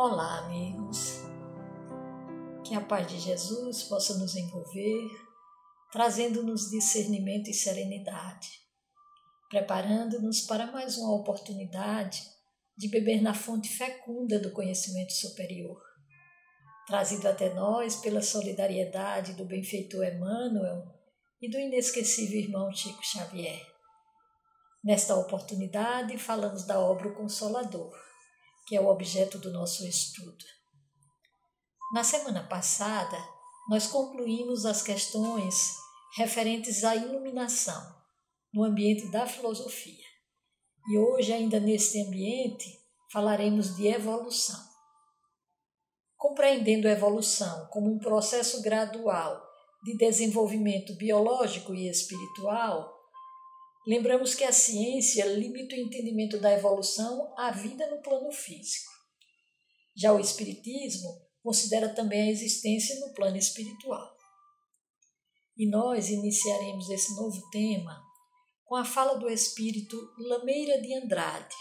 Olá, amigos. Que a paz de Jesus possa nos envolver, trazendo-nos discernimento e serenidade, preparando-nos para mais uma oportunidade de beber na fonte fecunda do conhecimento superior, trazido até nós pela solidariedade do benfeitor Emmanuel e do inesquecível irmão Chico Xavier. Nesta oportunidade, falamos da obra O Consolador, que é o objeto do nosso estudo. Na semana passada, nós concluímos as questões referentes à iluminação no ambiente da filosofia. E hoje, ainda neste ambiente, falaremos de evolução. Compreendendo a evolução como um processo gradual de desenvolvimento biológico e espiritual, lembramos que a ciência limita o entendimento da evolução à vida no plano físico. Já o Espiritismo considera também a existência no plano espiritual. E nós iniciaremos esse novo tema com a fala do espírito Lameira de Andrade,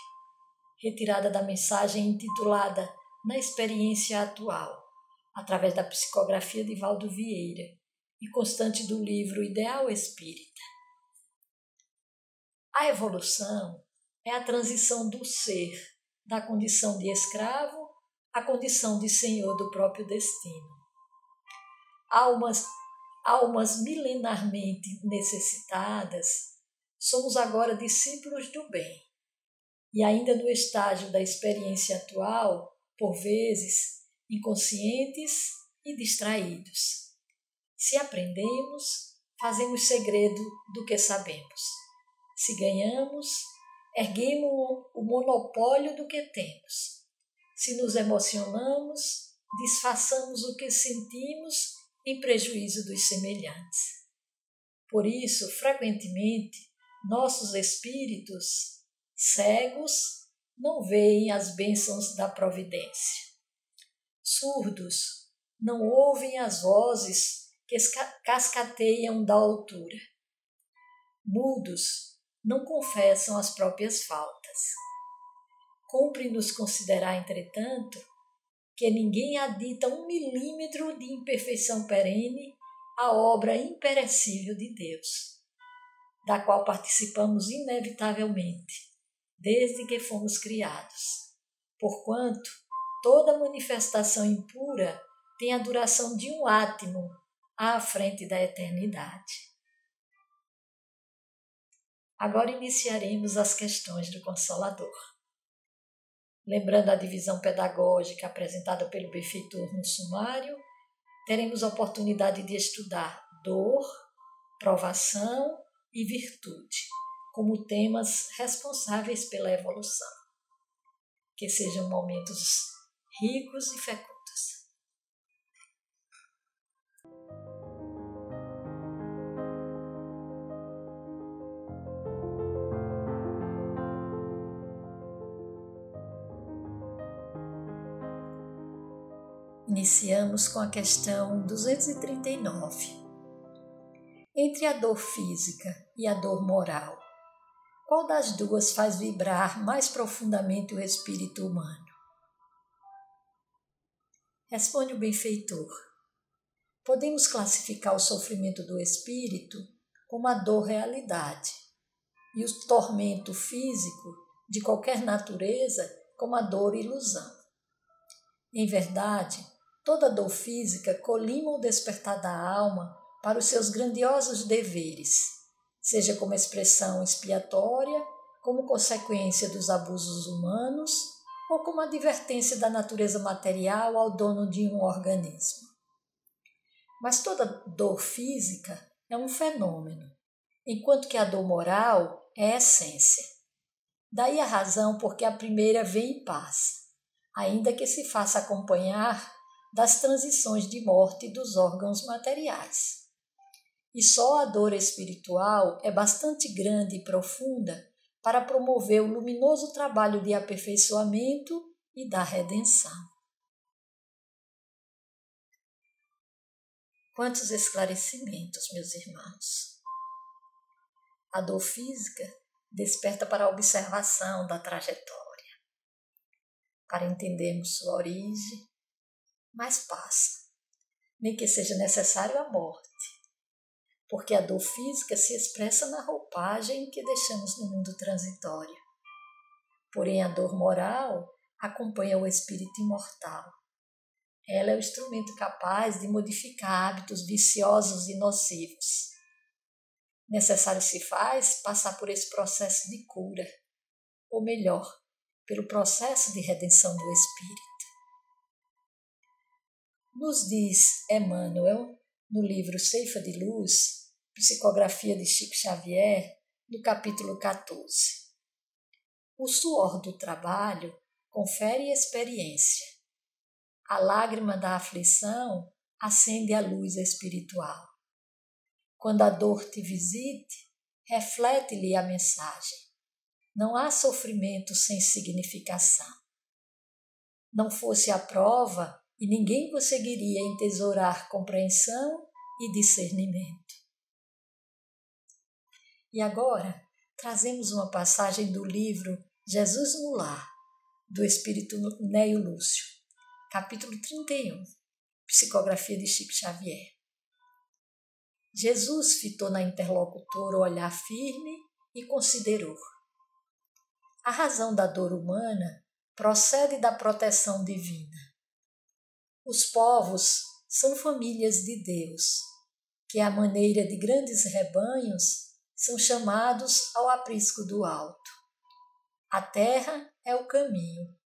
retirada da mensagem intitulada Na Experiência Atual, através da psicografia de Valdo Vieira e constante do livro Ideal Espírita. A evolução é a transição do ser da condição de escravo à condição de senhor do próprio destino. Almas milenarmente necessitadas, somos agora discípulos do bem. E ainda no estágio da experiência atual, por vezes, inconscientes e distraídos. Se aprendemos, fazemos segredo do que sabemos. Se ganhamos, erguemos o monopólio do que temos. Se nos emocionamos, disfarçamos o que sentimos em prejuízo dos semelhantes. Por isso, frequentemente, nossos espíritos, cegos, não veem as bênçãos da providência. Surdos, não ouvem as vozes que cascateiam da altura. Mudos, não confessam as próprias faltas. Cumpre-nos considerar, entretanto, que ninguém adita 1 milímetro de imperfeição perene à obra imperecível de Deus, da qual participamos inevitavelmente, desde que fomos criados, porquanto toda manifestação impura tem a duração de um átimo à frente da eternidade. Agora iniciaremos as questões do Consolador. Lembrando a divisão pedagógica apresentada pelo benfeitor no sumário, teremos a oportunidade de estudar dor, provação e virtude como temas responsáveis pela evolução. Que sejam momentos ricos e fecundos. Iniciamos com a questão 239. Entre a dor física e a dor moral, qual das duas faz vibrar mais profundamente o espírito humano? Responde o benfeitor. Podemos classificar o sofrimento do espírito como a dor realidade e o tormento físico de qualquer natureza como a dor ilusão. Em verdade, toda dor física colima o despertar da alma para os seus grandiosos deveres, seja como expressão expiatória, como consequência dos abusos humanos ou como advertência da natureza material ao dono de um organismo. Mas toda dor física é um fenômeno, enquanto que a dor moral é a essência. Daí a razão porque a primeira vem e passa, ainda que se faça acompanhar das transições de morte dos órgãos materiais. E só a dor espiritual é bastante grande e profunda para promover o luminoso trabalho de aperfeiçoamento e da redenção. Quantos esclarecimentos, meus irmãos! A dor física desperta para a observação da trajetória. para entendermos sua origem, mas passa, nem que seja necessário a morte, porque a dor física se expressa na roupagem que deixamos no mundo transitório. Porém, a dor moral acompanha o espírito imortal. Ela é o instrumento capaz de modificar hábitos viciosos e nocivos. Necessário se faz passar por esse processo de cura, ou melhor, pelo processo de redenção do espírito. Nos diz Emmanuel, no livro Ceifa de Luz, Psicografia de Chico Xavier, no capítulo 14. O suor do trabalho confere experiência. A lágrima da aflição acende a luz espiritual. Quando a dor te visite, reflete-lhe a mensagem. Não há sofrimento sem significação. Não fosse a prova e ninguém conseguiria entesourar compreensão e discernimento. E agora, trazemos uma passagem do livro Jesus no Lar, do Espírito Neio Lúcio, capítulo 31, Psicografia de Chico Xavier. Jesus fitou na interlocutora o olhar firme e considerou. A razão da dor humana procede da proteção divina. Os povos são famílias de Deus, que, à maneira de grandes rebanhos, são chamados ao aprisco do alto. A terra é o caminho.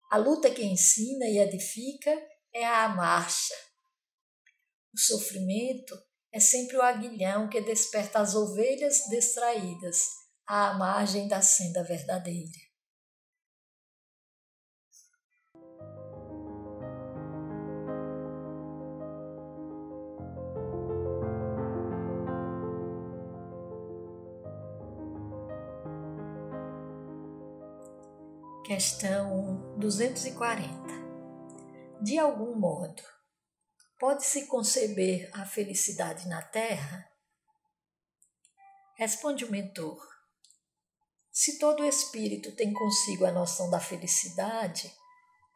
A luta que ensina e edifica é a marcha. O sofrimento é sempre o aguilhão que desperta as ovelhas distraídas à margem da senda verdadeira. Questão 240. De algum modo, pode-se conceber a felicidade na Terra? Responde o mentor. Se todo espírito tem consigo a noção da felicidade,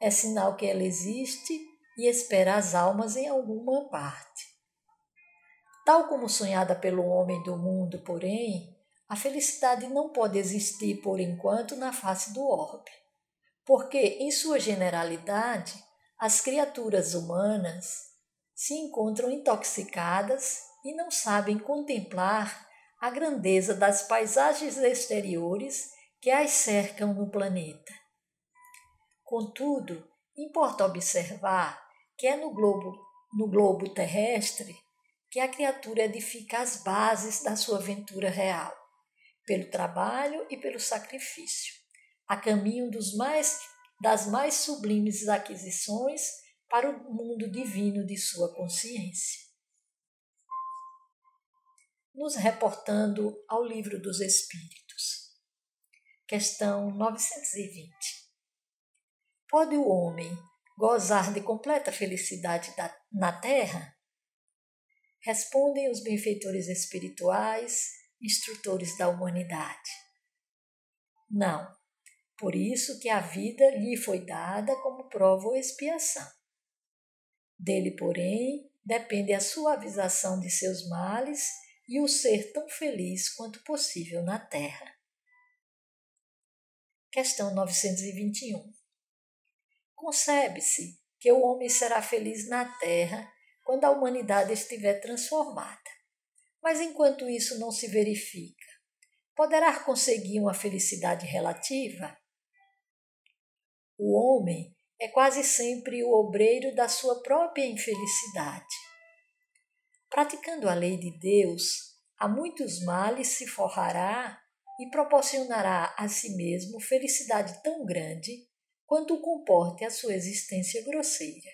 é sinal que ela existe e espera as almas em alguma parte. Tal como sonhada pelo homem do mundo, porém, a felicidade não pode existir por enquanto na face do orbe, porque, em sua generalidade, as criaturas humanas se encontram intoxicadas e não sabem contemplar a grandeza das paisagens exteriores que as cercam no planeta. Contudo, importa observar que é no globo terrestre que a criatura edifica as bases da sua ventura real, pelo trabalho e pelo sacrifício, a caminho das mais sublimes aquisições para o mundo divino de sua consciência. Nos reportando ao Livro dos Espíritos. Questão 920. Pode o homem gozar de completa felicidade na Terra? Respondem os benfeitores espirituais, instrutores da humanidade. Não. Por isso que a vida lhe foi dada como prova ou expiação. Dele, porém, depende a suavização de seus males e o ser tão feliz quanto possível na Terra. Questão 921. Concebe-se que o homem será feliz na Terra quando a humanidade estiver transformada. Mas enquanto isso não se verifica, poderá conseguir uma felicidade relativa? O homem é quase sempre o obreiro da sua própria infelicidade. Praticando a lei de Deus, a muitos males se forrará e proporcionará a si mesmo felicidade tão grande quanto comporte a sua existência grosseira.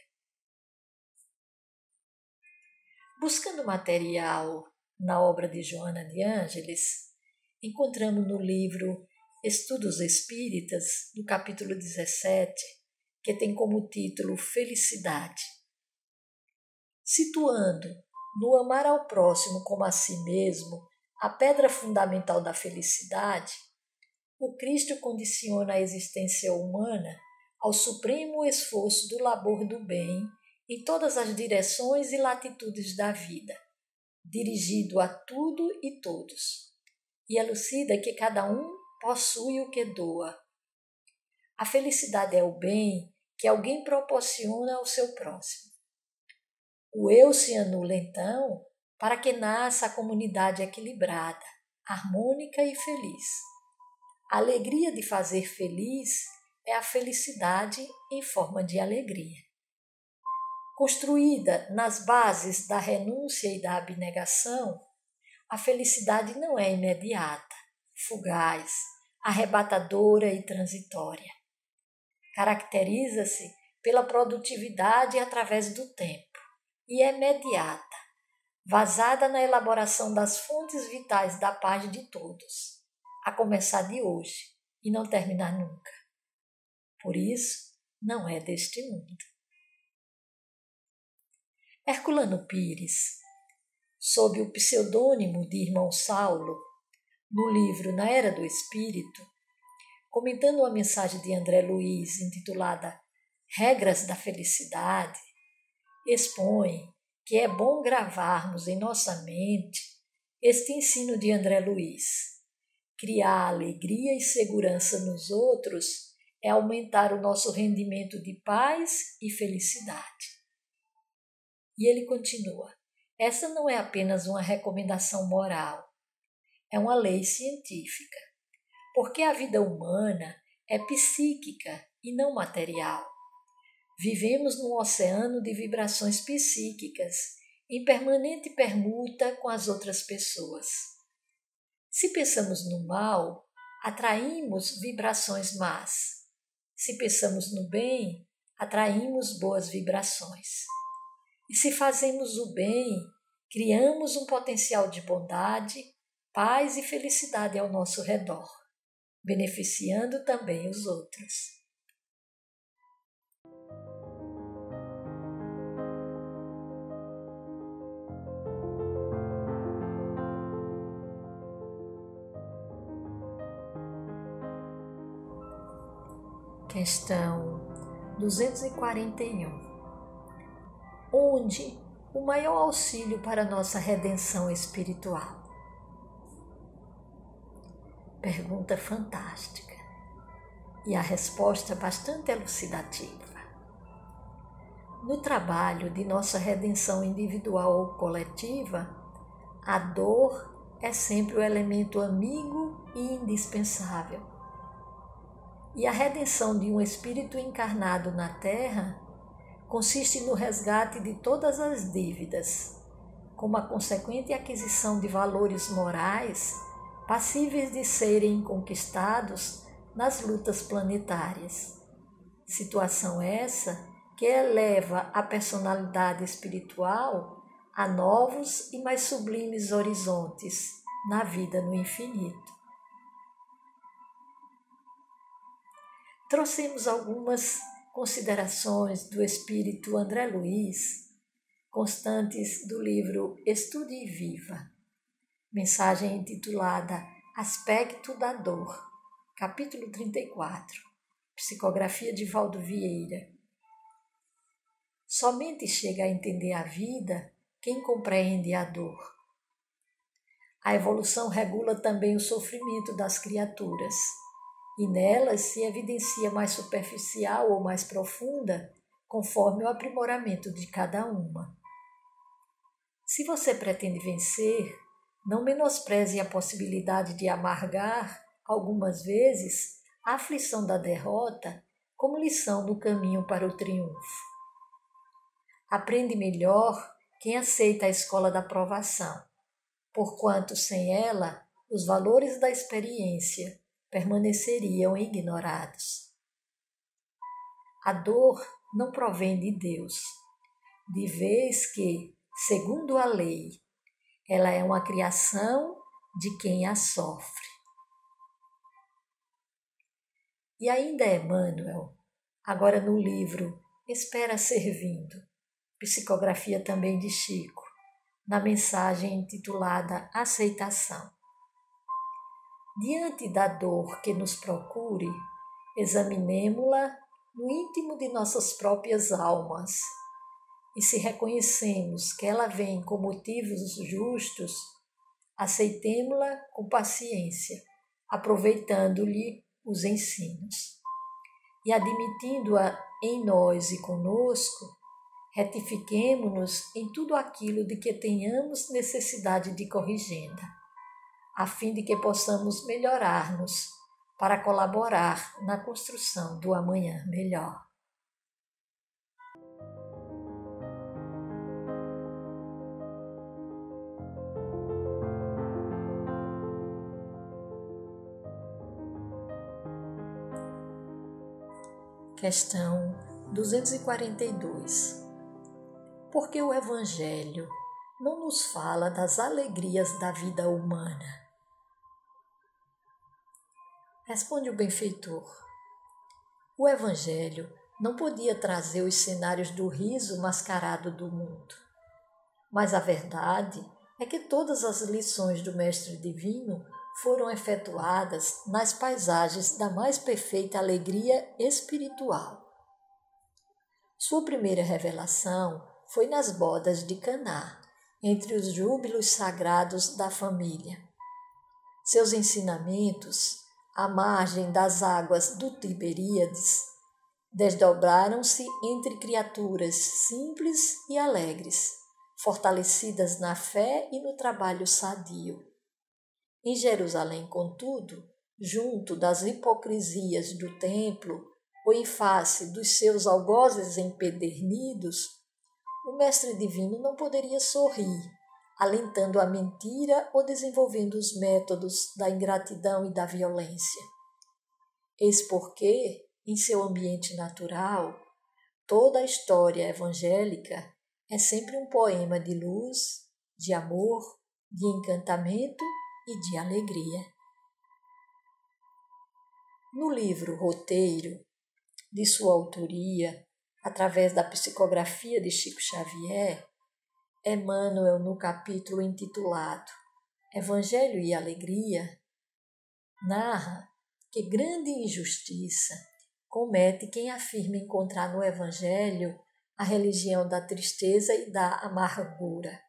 Buscando material na obra de Joana de Ângeles, encontramos no livro Estudos Espíritas, no capítulo 17, que tem como título Felicidade. Situando no amar ao próximo como a si mesmo a pedra fundamental da felicidade, o Cristo condiciona a existência humana ao supremo esforço do labor do bem em todas as direções e latitudes da vida, dirigido a tudo e todos, e elucida que cada um possui o que doa. A felicidade é o bem que alguém proporciona ao seu próximo. O eu se anula, então, para que nasça a comunidade equilibrada, harmônica e feliz. A alegria de fazer feliz é a felicidade em forma de alegria. Construída nas bases da renúncia e da abnegação, a felicidade não é imediata, fugaz, arrebatadora e transitória. Caracteriza-se pela produtividade através do tempo e é imediata, vazada na elaboração das fontes vitais da paz de todos, a começar de hoje e não terminar nunca. Por isso, não é deste mundo. Herculano Pires, sob o pseudônimo de Irmão Saulo, no livro Na Era do Espírito, comentando uma mensagem de André Luiz intitulada Regras da Felicidade, expõe que é bom gravarmos em nossa mente este ensino de André Luiz. Criar alegria e segurança nos outros é aumentar o nosso rendimento de paz e felicidade. E ele continua: essa não é apenas uma recomendação moral, é uma lei científica, porque a vida humana é psíquica e não material. Vivemos num oceano de vibrações psíquicas, em permanente permuta com as outras pessoas. Se pensamos no mal, atraímos vibrações más. Se pensamos no bem, atraímos boas vibrações. E se fazemos o bem, criamos um potencial de bondade, paz e felicidade ao nosso redor, beneficiando também os outros. Questão 241. Onde o maior auxílio para nossa redenção espiritual? Pergunta fantástica e a resposta bastante elucidativa. No trabalho de nossa redenção individual ou coletiva, a dor é sempre o elemento amigo e indispensável. E a redenção de um espírito encarnado na Terra consiste no resgate de todas as dívidas, como a consequente aquisição de valores morais passíveis de serem conquistados nas lutas planetárias. Situação essa que eleva a personalidade espiritual a novos e mais sublimes horizontes na vida no infinito. Trouxemos algumas considerações do espírito André Luiz, constantes do livro Estude e Viva, mensagem intitulada Aspecto da Dor, capítulo 34, psicografia de Valdo Vieira. Somente chega a entender a vida quem compreende a dor. A evolução regula também o sofrimento das criaturas, e nelas se evidencia mais superficial ou mais profunda, conforme o aprimoramento de cada uma. Se você pretende vencer, não menospreze a possibilidade de amargar, algumas vezes, a aflição da derrota como lição no caminho para o triunfo. Aprende melhor quem aceita a escola da provação, porquanto sem ela os valores da experiência permaneceriam ignorados. A dor não provém de Deus, de vez que, segundo a lei, ela é uma criação de quem a sofre. E ainda Emmanuel, agora no livro Espera Servindo, psicografia também de Chico, na mensagem intitulada Aceitação. Diante da dor que nos procure, examinemo-la no íntimo de nossas próprias almas. E se reconhecemos que ela vem com motivos justos, aceitemo-la com paciência, aproveitando-lhe os ensinos. E admitindo-a em nós e conosco, retifiquemo-nos em tudo aquilo de que tenhamos necessidade de corrigenda, a fim de que possamos melhorar-nos para colaborar na construção do amanhã melhor. Questão 242. Por que o Evangelho não nos fala das alegrias da vida humana? Responde o benfeitor. O Evangelho não podia trazer os cenários do riso mascarado do mundo. Mas a verdade é que todas as lições do Mestre Divino foram efetuadas nas paisagens da mais perfeita alegria espiritual. Sua primeira revelação foi nas bodas de Caná, entre os júbilos sagrados da família. Seus ensinamentos, à margem das águas do Tiberíades, desdobraram-se entre criaturas simples e alegres, fortalecidas na fé e no trabalho sadio. Em Jerusalém, contudo, junto das hipocrisias do templo ou em face dos seus algozes empedernidos, o Mestre Divino não poderia sorrir, alentando a mentira ou desenvolvendo os métodos da ingratidão e da violência. Eis porque, em seu ambiente natural, toda a história evangélica é sempre um poema de luz, de amor, de encantamento e de alegria. No livro Roteiro, de sua autoria, através da psicografia de Chico Xavier, Emmanuel, no capítulo intitulado Evangelho e Alegria, narra que grande injustiça comete quem afirma encontrar no Evangelho a religião da tristeza e da amargura.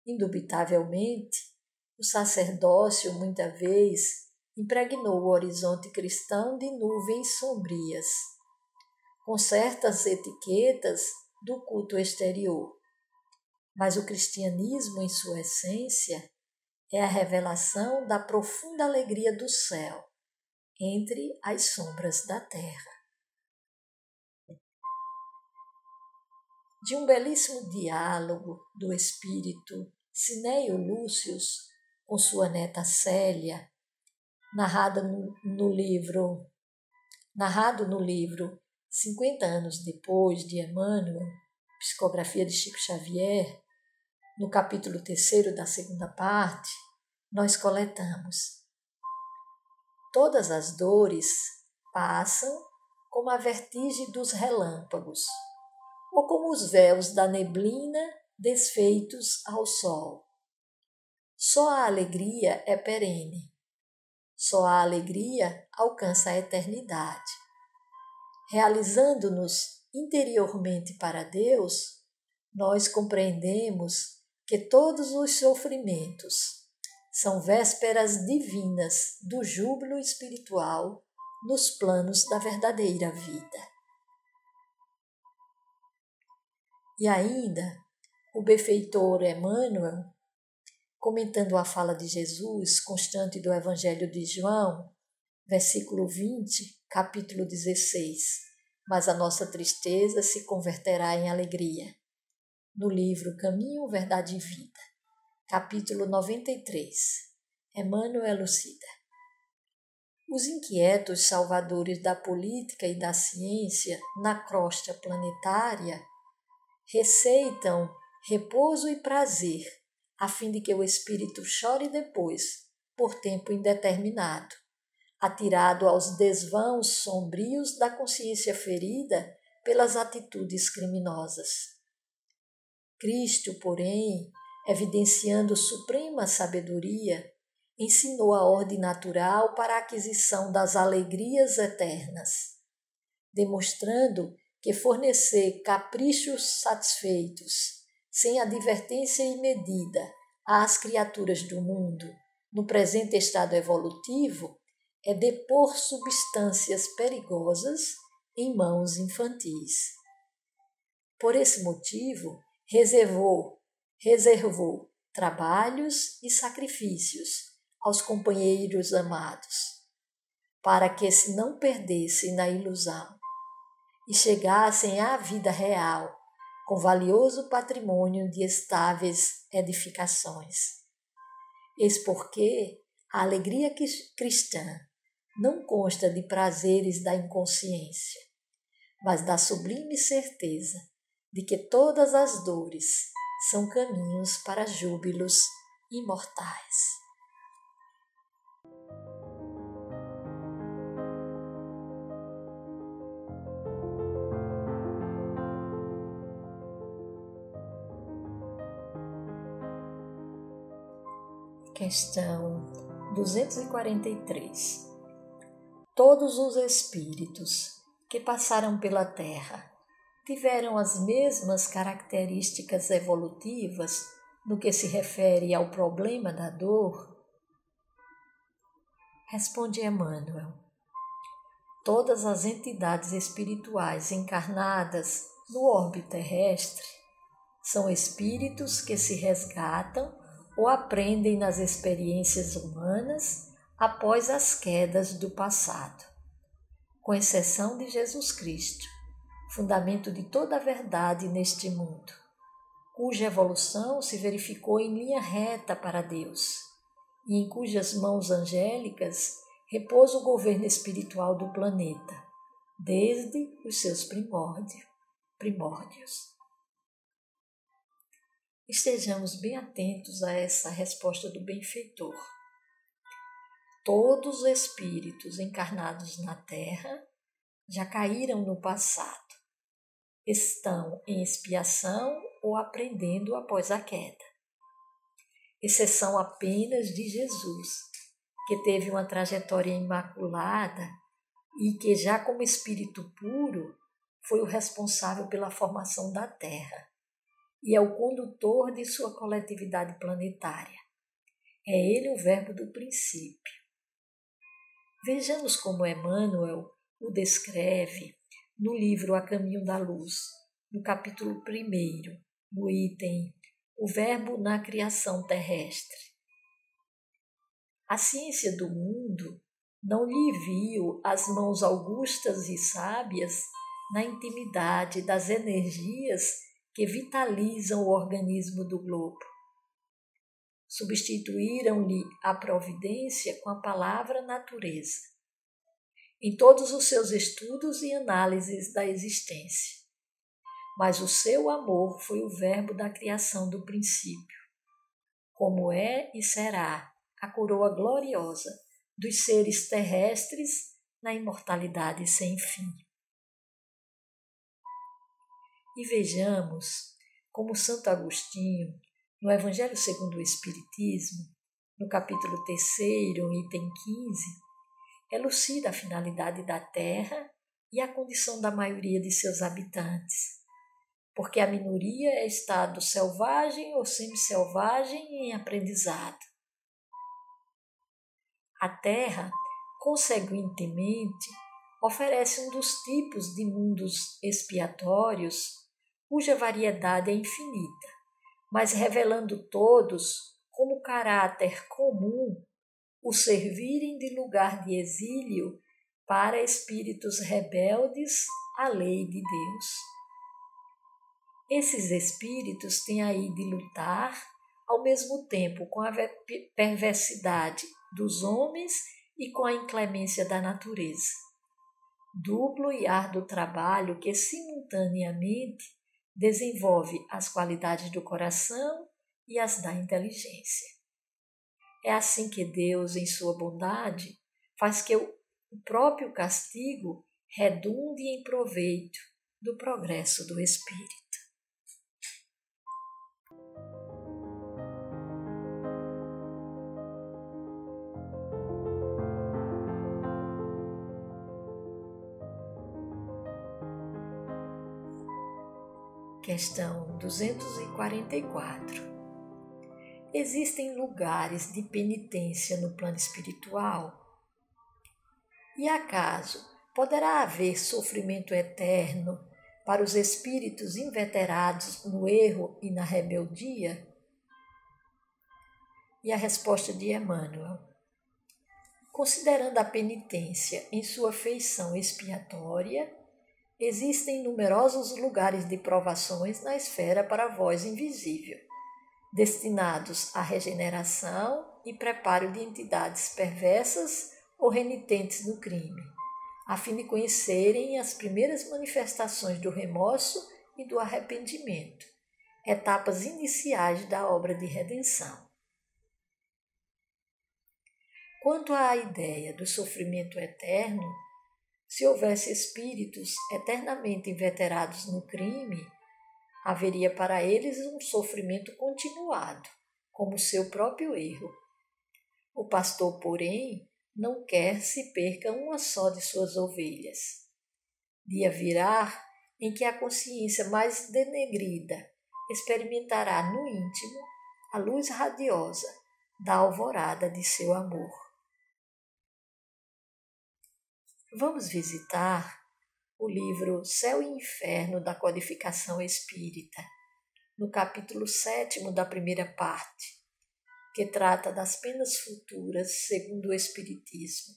Indubitavelmente, o sacerdócio, muita vez, impregnou o horizonte cristão de nuvens sombrias, com certas etiquetas do culto exterior. Mas o cristianismo, em sua essência, é a revelação da profunda alegria do céu, entre as sombras da terra. De um belíssimo diálogo do espírito Cineio Lúcius com sua neta Célia, narrado no livro 50 anos depois de Emmanuel, psicografia de Chico Xavier, no capítulo 3º da segunda parte, nós coletamos: todas as dores passam como a vertigem dos relâmpagos, ou como os véus da neblina desfeitos ao sol. Só a alegria é perene. Só a alegria alcança a eternidade. Realizando-nos interiormente para Deus, nós compreendemos que todos os sofrimentos são vésperas divinas do júbilo espiritual nos planos da verdadeira vida. E ainda, o benfeitor Emmanuel, comentando a fala de Jesus, constante do Evangelho de João, versículo 20, capítulo 16, mas a nossa tristeza se converterá em alegria, no livro Caminho, Verdade e Vida, capítulo 93, Emmanuel elucida: os inquietos salvadores da política e da ciência na crosta planetária receitam repouso e prazer, a fim de que o espírito chore depois, por tempo indeterminado, atirado aos desvãos sombrios da consciência ferida pelas atitudes criminosas. Cristo, porém, evidenciando suprema sabedoria, ensinou a ordem natural para a aquisição das alegrias eternas. demonstrando que fornecer caprichos satisfeitos, sem advertência e medida, às criaturas do mundo, no presente estado evolutivo, é depor substâncias perigosas em mãos infantis. Por esse motivo, reservou trabalhos e sacrifícios aos companheiros amados, para que se não perdessem na ilusão e chegassem à vida real com valioso patrimônio de estáveis edificações. Eis porque a alegria cristã não consta de prazeres da inconsciência, mas da sublime certeza de que todas as dores são caminhos para júbilos imortais. Questão 243. Todos os espíritos que passaram pela Terra tiveram as mesmas características evolutivas no que se refere ao problema da dor? Responde Emmanuel. Todas as entidades espirituais encarnadas no orbe terrestre são espíritos que se resgatam ou aprendem nas experiências humanas após as quedas do passado, com exceção de Jesus Cristo, fundamento de toda a verdade neste mundo, cuja evolução se verificou em linha reta para Deus, e em cujas mãos angélicas repousa o governo espiritual do planeta, desde os seus primórdios. Estejamos bem atentos a essa resposta do benfeitor. Todos os espíritos encarnados na Terra já caíram no passado, estão em expiação ou aprendendo após a queda. Exceção apenas de Jesus, que teve uma trajetória imaculada e que, já como espírito puro, foi o responsável pela formação da Terra e é o condutor de sua coletividade planetária. É ele o verbo do princípio. Vejamos como Emmanuel o descreve no livro A Caminho da Luz, no capítulo 1, no item O Verbo na Criação Terrestre. A ciência do mundo não lhe viu as mãos augustas e sábias na intimidade das energias que vitalizam o organismo do globo. Substituíram-lhe a providência com a palavra natureza, em todos os seus estudos e análises da existência. Mas o seu amor foi o verbo da criação do princípio, como é e será a coroa gloriosa dos seres terrestres na imortalidade sem fim. E vejamos como Santo Agostinho, no Evangelho segundo o Espiritismo, no capítulo 3, item 15, elucida a finalidade da Terra e a condição da maioria de seus habitantes, porque a minoria é estado selvagem ou semi-selvagem em aprendizado. A Terra, consequentemente, oferece um dos tipos de mundos expiatórios cuja variedade é infinita, mas revelando todos como caráter comum o servirem de lugar de exílio para espíritos rebeldes à lei de Deus. Esses espíritos têm aí de lutar ao mesmo tempo com a perversidade dos homens e com a inclemência da natureza. Duplo e árduo trabalho que simultaneamente desenvolve as qualidades do coração e as da inteligência. É assim que Deus, em sua bondade, faz que o próprio castigo redunde em proveito do progresso do espírito. Questão 244. Existem lugares de penitência no plano espiritual? E acaso poderá haver sofrimento eterno para os espíritos inveterados no erro e na rebeldia? E a resposta de Emmanuel: considerando a penitência em sua feição expiatória, existem numerosos lugares de provações na esfera para a voz invisível, destinados à regeneração e preparo de entidades perversas ou renitentes no crime, a fim de conhecerem as primeiras manifestações do remorso e do arrependimento, etapas iniciais da obra de redenção. Quanto à ideia do sofrimento eterno, se houvesse espíritos eternamente inveterados no crime, haveria para eles um sofrimento continuado, como seu próprio erro. O pastor, porém, não quer se perca uma só de suas ovelhas. Dia virá em que a consciência mais denegrida experimentará no íntimo a luz radiosa da alvorada de seu amor. Vamos visitar o livro Céu e Inferno da Codificação Espírita, no capítulo 7º da primeira parte, que trata das penas futuras segundo o Espiritismo,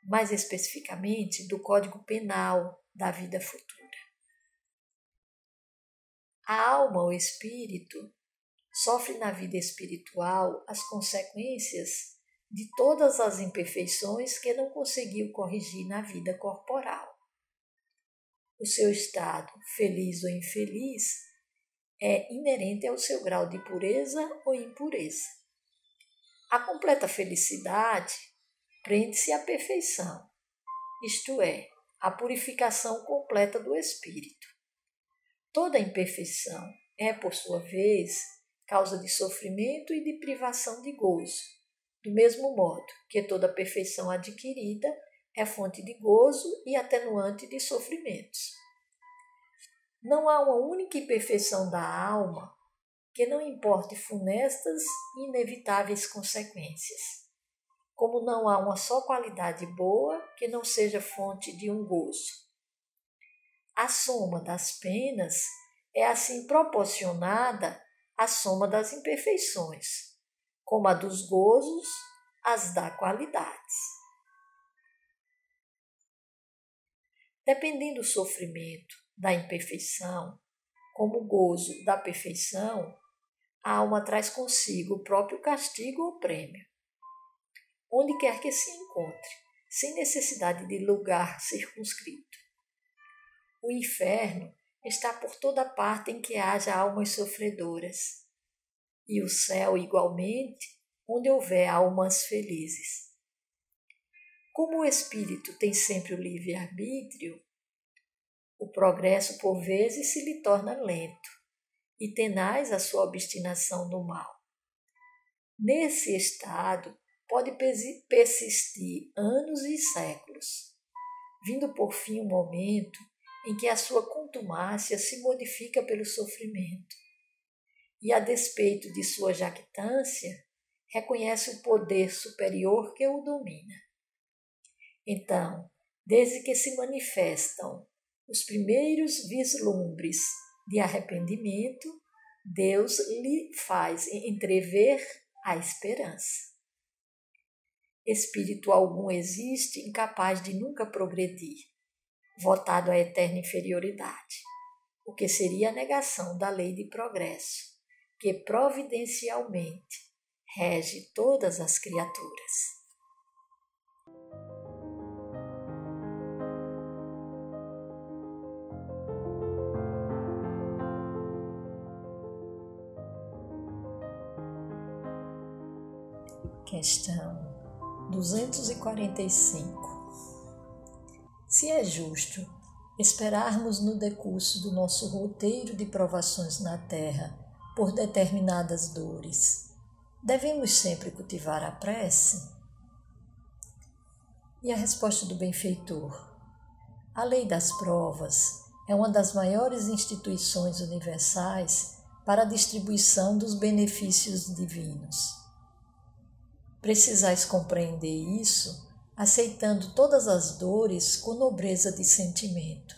mais especificamente do Código Penal da vida futura. A alma ou espírito sofre na vida espiritual as consequências de todas as imperfeições que não conseguiu corrigir na vida corporal. O seu estado, feliz ou infeliz, é inerente ao seu grau de pureza ou impureza. A completa felicidade prende-se à perfeição, isto é, à purificação completa do espírito. Toda imperfeição é, por sua vez, causa de sofrimento e de privação de gozo, do mesmo modo que toda perfeição adquirida é fonte de gozo e atenuante de sofrimentos. Não há uma única imperfeição da alma que não importe funestas e inevitáveis consequências, como não há uma só qualidade boa que não seja fonte de um gozo. A soma das penas é assim proporcionada à soma das imperfeições, como a dos gozos as dá qualidades. Dependendo do sofrimento da imperfeição, como o gozo da perfeição, a alma traz consigo o próprio castigo ou prêmio, onde quer que se encontre, sem necessidade de lugar circunscrito. O inferno está por toda parte em que haja almas sofredoras, e o céu, igualmente, onde houver almas felizes. Como o espírito tem sempre o livre-arbítrio, o progresso por vezes se lhe torna lento e tenaz a sua obstinação no mal. Nesse estado pode persistir anos e séculos, vindo por fim um momento em que a sua contumácia se modifica pelo sofrimento e, a despeito de sua jactância, reconhece o poder superior que o domina. Então, desde que se manifestam os primeiros vislumbres de arrependimento, Deus lhe faz entrever a esperança. Espírito algum existe incapaz de nunca progredir, votado à eterna inferioridade, o que seria a negação da lei de progresso, que providencialmente rege todas as criaturas. Questão 245. Se é justo esperarmos no decurso do nosso roteiro de provações na terra por determinadas dores, devemos sempre cultivar a prece? E a resposta do benfeitor: a lei das provas é uma das maiores instituições universais para a distribuição dos benefícios divinos. Precisais compreender isso, aceitando todas as dores com nobreza de sentimento.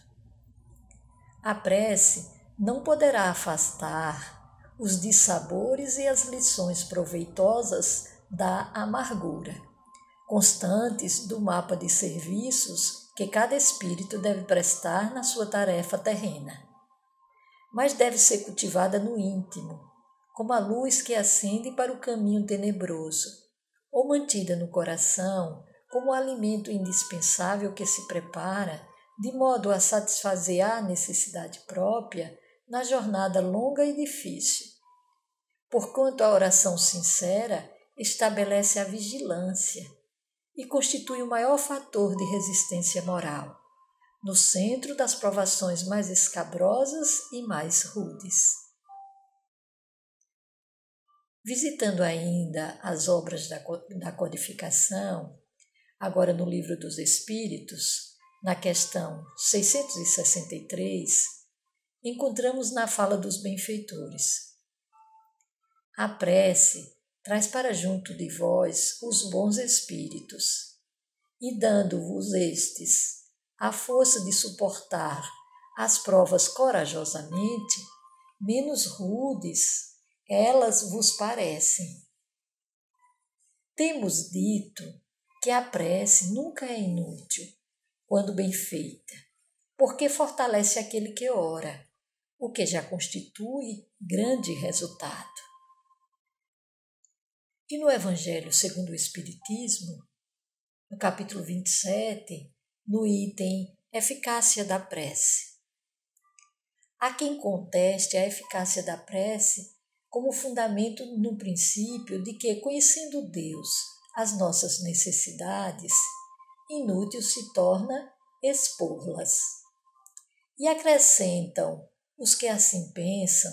A prece não poderá afastar os dissabores e as lições proveitosas da amargura, constantes do mapa de serviços que cada espírito deve prestar na sua tarefa terrena. Mas deve ser cultivada no íntimo, como a luz que acende para o caminho tenebroso, ou mantida no coração como alimento indispensável que se prepara de modo a satisfazer a necessidade própria na jornada longa e difícil. Porquanto a oração sincera estabelece a vigilância e constitui o maior fator de resistência moral, no centro das provações mais escabrosas e mais rudes. Visitando ainda as obras da codificação, agora no Livro dos Espíritos, na questão 663, encontramos na fala dos benfeitores: a prece traz para junto de vós os bons espíritos, e dando-vos estes a força de suportar as provas corajosamente, menos rudes elas vos parecem. Temos dito que a prece nunca é inútil, quando bem feita, porque fortalece aquele que ora, o que já constitui grande resultado. E no Evangelho segundo o Espiritismo, no capítulo 27, no item Eficácia da Prece. Há quem conteste a eficácia da prece como fundamento no princípio de que, conhecendo Deus as nossas necessidades, inútil se torna expor-las. E acrescentam os que assim pensam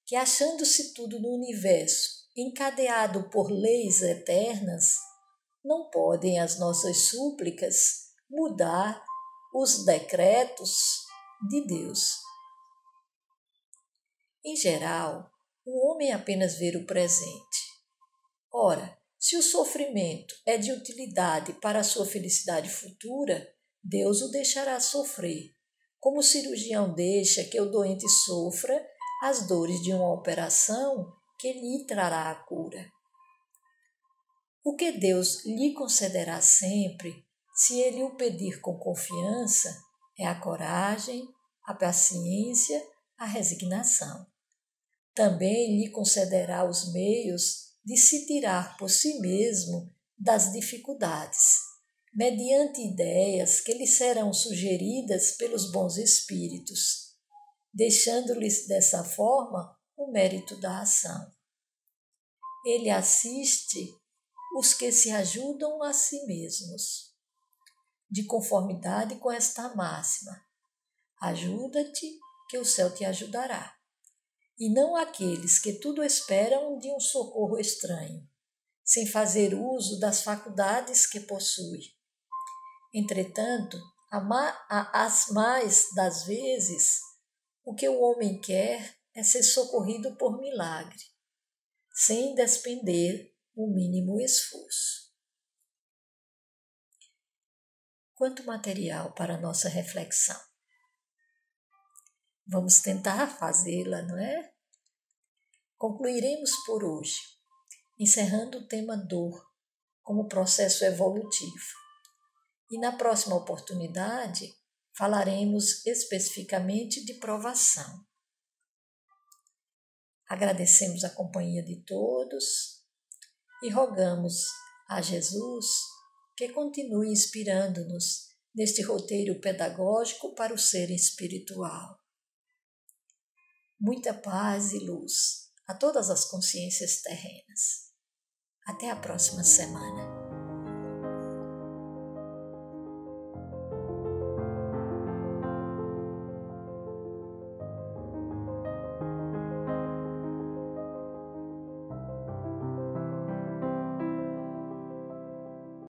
que, achando-se tudo no universo encadeado por leis eternas, não podem as nossas súplicas mudar os decretos de Deus. Em geral, o homem apenas vê o presente. Ora, se o sofrimento é de utilidade para a sua felicidade futura, Deus o deixará sofrer, como o cirurgião deixa que o doente sofra as dores de uma operação que lhe trará a cura. O que Deus lhe concederá sempre, se ele o pedir com confiança, é a coragem, a paciência, a resignação. Também lhe concederá os meios de se tirar por si mesmo das dificuldades, mediante ideias que lhe serão sugeridas pelos bons espíritos, deixando-lhes dessa forma o mérito da ação. Ele assiste os que se ajudam a si mesmos, de conformidade com esta máxima: ajuda-te, que o céu te ajudará, e não aqueles que tudo esperam de um socorro estranho, sem fazer uso das faculdades que possui. Entretanto, as mais das vezes, o que o homem quer é ser socorrido por milagre, sem despender o mínimo esforço. Quanto material para nossa reflexão. Vamos tentar fazê-la, não é? Concluiremos por hoje, encerrando o tema dor como processo evolutivo. E na próxima oportunidade, falaremos especificamente de provação. Agradecemos a companhia de todos e rogamos a Jesus que continue inspirando-nos neste roteiro pedagógico para o ser espiritual. Muita paz e luz a todas as consciências terrenas. Até a próxima semana.